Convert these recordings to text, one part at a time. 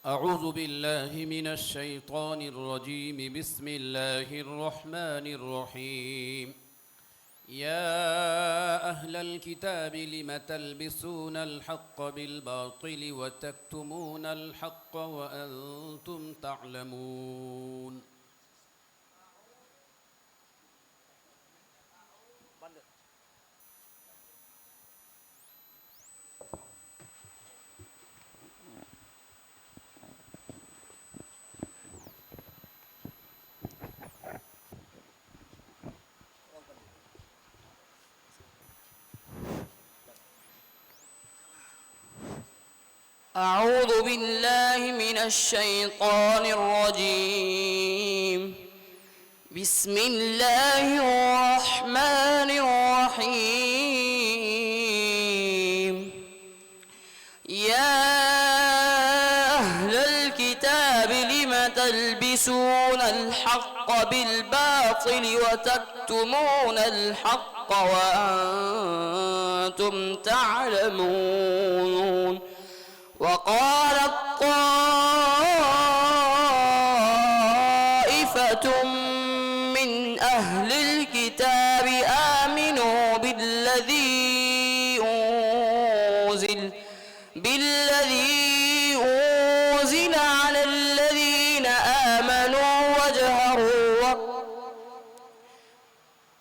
أعوذ بالله من الشيطان الرجيم. بسم الله الرحمن الرحيم. يا أهل الكتاب لم تلبسون الحق بالباطل وتكتمون الحق وأنتم تعلمون. أعوذ بالله من الشيطان الرجيم. بسم الله الرحمن الرحيم. يا أهل الكتاب لم تلبسون الحق بالباطل وتكتمون الحق وأنتم تعلمون. وقالت طائفة من أهل الكتاب آمنوا بالذي أنزل على الذين آمنوا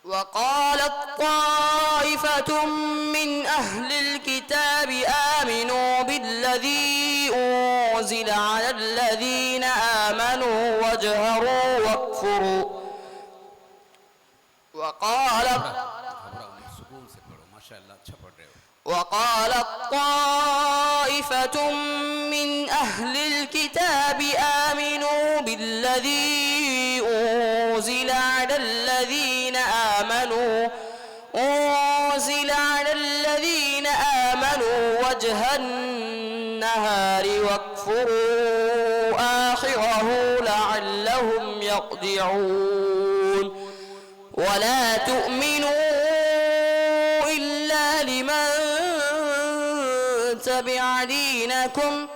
وقالت طائفة من أهل الكتاب آمنوا بالذي أنزل على الذين آمنوا واجهروا واكفروا. وقالت طائفة من أهل الكتاب آمنوا بالذي أنزل على الذين آمنوا وجه النهار واكفروا آخره لعلهم يرجعون. ولا تؤمنوا إلا لمن تبع دينكم.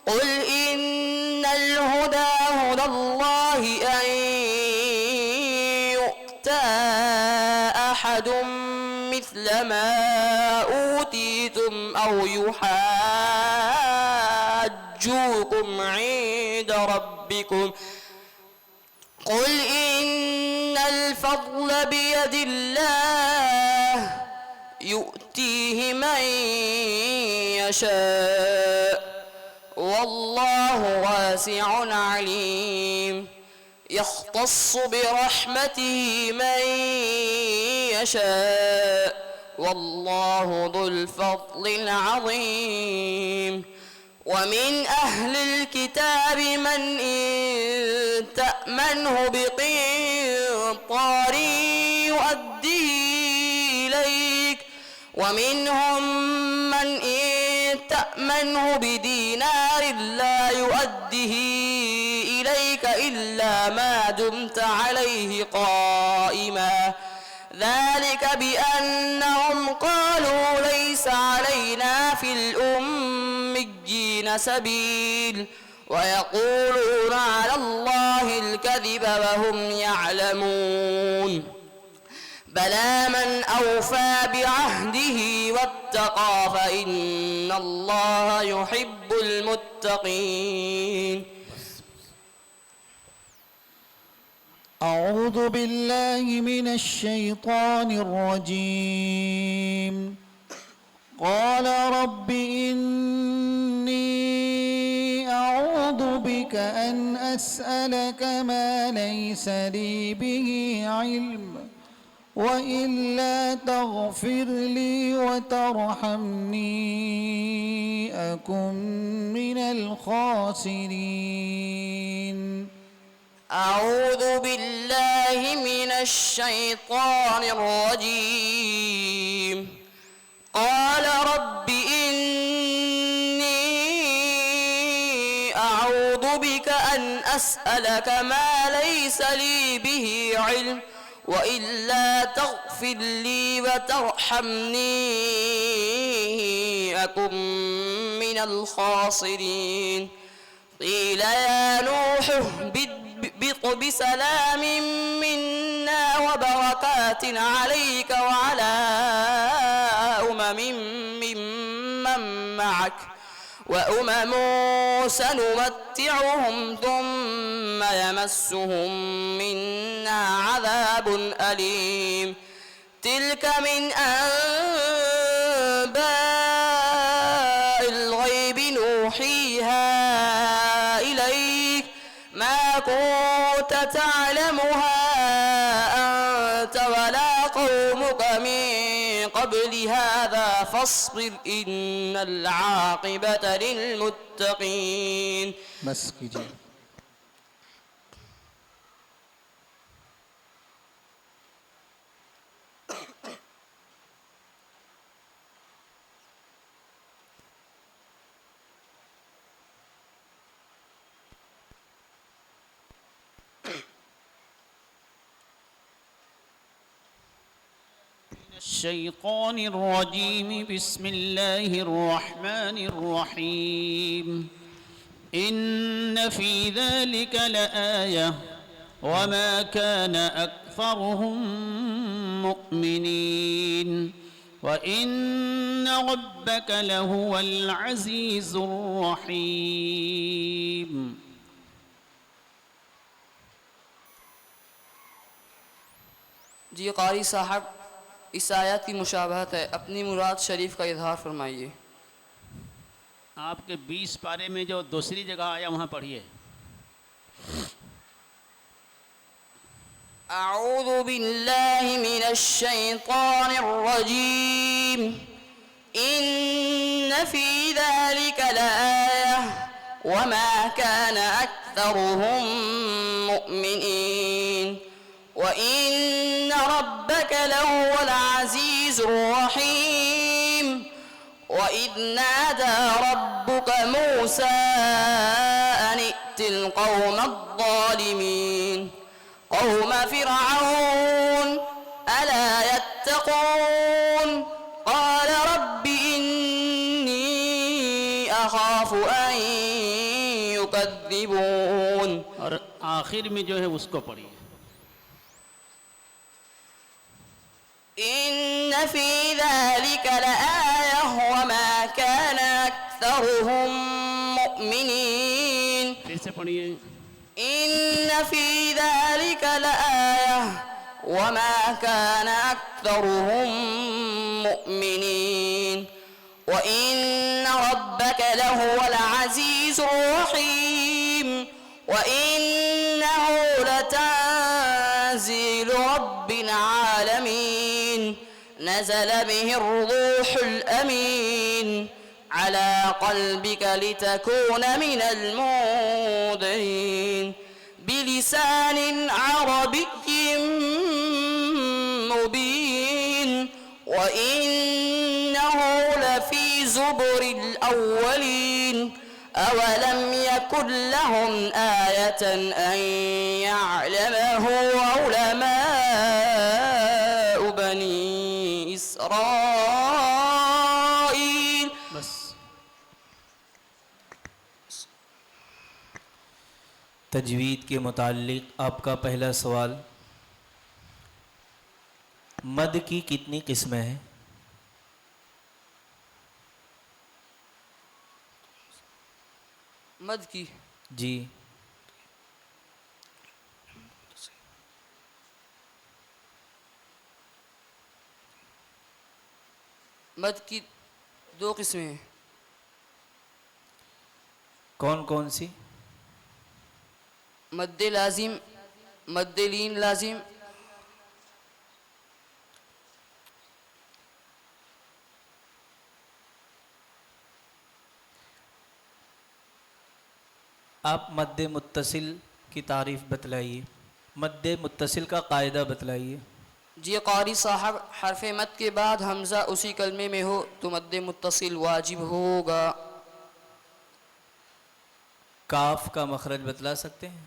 قل إن الهدى هدى الله أن يؤتى أحد مثل ما أوتيتم أو يحاجوكم عند ربكم. قل إن الفضل بيد الله يؤتيه من يشاء والله واسع عليم. يختص برحمته من يشاء والله ذو الفضل العظيم. ومن أهل الكتاب من إن تأمنه بقنطار يؤديه إليك ومنهم من إن تأمنه بدينار لا يؤديه إليك إلا ما دمت عليه قائما. ذلك بأنهم قالوا ليس علينا في الأميين سبيل ويقولون على الله الكذب وهم يعلمون. بلى من أوفى بعهده واتقى فإن الله يحب المتقين. أعوذ بالله من الشيطان الرجيم. قال رب إني أعوذ بك أن أسألك ما ليس لي به علم وإلا تغفر لي وترحمني أكن من الخاسرين. أعوذ بالله من الشيطان الرجيم. قال رب إني أعوذ بك أن أسألك ما ليس لي به علم وإلا تغفر لي وترحمني أكن من الخاسرين. قيل يا نوح اهبط بسلام منا وبركات عليك وعلى ممن معك وأمم سنمتعهم ثم يمسهم منا عذاب أليم تلك من أنباء الغيب نوحيها إليك ما كنت تعلمها أنت ولا قومك من قبل هذا فاصبر إن العاقبة للمتقين. بس کیجیے. الشيطان الرجيم بسم الله الرحمن الرحيم إن في ذلك لآية وما كان أكثرهم مؤمنين وإن ربك لهو العزيز الرحيم. جی قاری صاحب اس آیت کی مشابہت ہے، اپنی مراد شریف کا اظہار فرمائیے. آپ کے 20 پارے میں جو دوسری جگہ آیا وہاں پڑھیے. اعوذ باللہ من الشیطان الرجیم ان فی ذلک لآیہ وما كان اکثرهم مؤمنین وَإِنَّ رَبَّكَ لَهُوَ الْعَزِيزُ الرَّحِيمُ وَإِذْ نَادَى رَبُّكَ مُوسَىٰ أَنِ ائْتِ الْقَوْمَ الظَّالِمِينَ قَوْمَ فِرْعَوْنَ أَلَا يَتَّقُونَ قَالَ رَبِّ إِنِّي أَخَافُ أَن يُكَذِّبُونَ. اور آخر میں جو ہے اس کو پڑھیے. إن في ذلك لآية وما كان أكثرهم مؤمنين. پھر سے پڑھیے. إن في ذلك لآية وما كان أكثرهم مؤمنين وإن ربك لهو العزيز الرحيم وإنه لتنزيل رب العالمين نزل به الروح الأمين على قلبك لتكون من المنذرين بلسان عربي مبين وإنه لفي زبر الأولين أولم يكن لهم آية أن يعلمه علماء بني إسرائيل. بس. تجوید کے متعلق آپ کا پہلا سوال، مد کی کتنی قسمیں ہیں؟ مد کی جی مد کی 2 قسمیں ہیں. کون کون سی؟ مد لازم، مد لین لازم. آپ مد متصل کی تعریف بتلائیے، مد متصل کا قاعدہ بتلائیے. جی قاری صاحب حرف مد کے بعد حمزہ اسی کلمے میں ہو تو مد متصل واجب ہوگا. کاف کا مخرج بتلا سکتے ہیں؟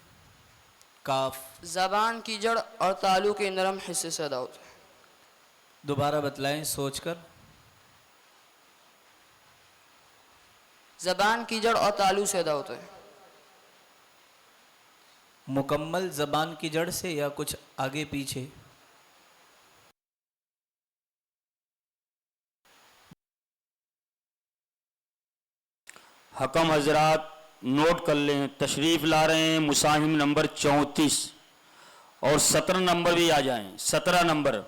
کاف زبان کی جڑ اور تالو کے نرم حصے سے ادا ہوتا ہے. دوبارہ بتلائیں سوچ کر. زبان کی جڑ اور تالو سے ادا ہوتا ہے. مکمل زبان کی جڑ سے یا کچھ آگے پیچھے؟ حکم حضرات نوٹ کر لیں، تشریف لا رہے ہیں مساہم نمبر 34 اور 17 نمبر بھی آ جائیں، 17 نمبر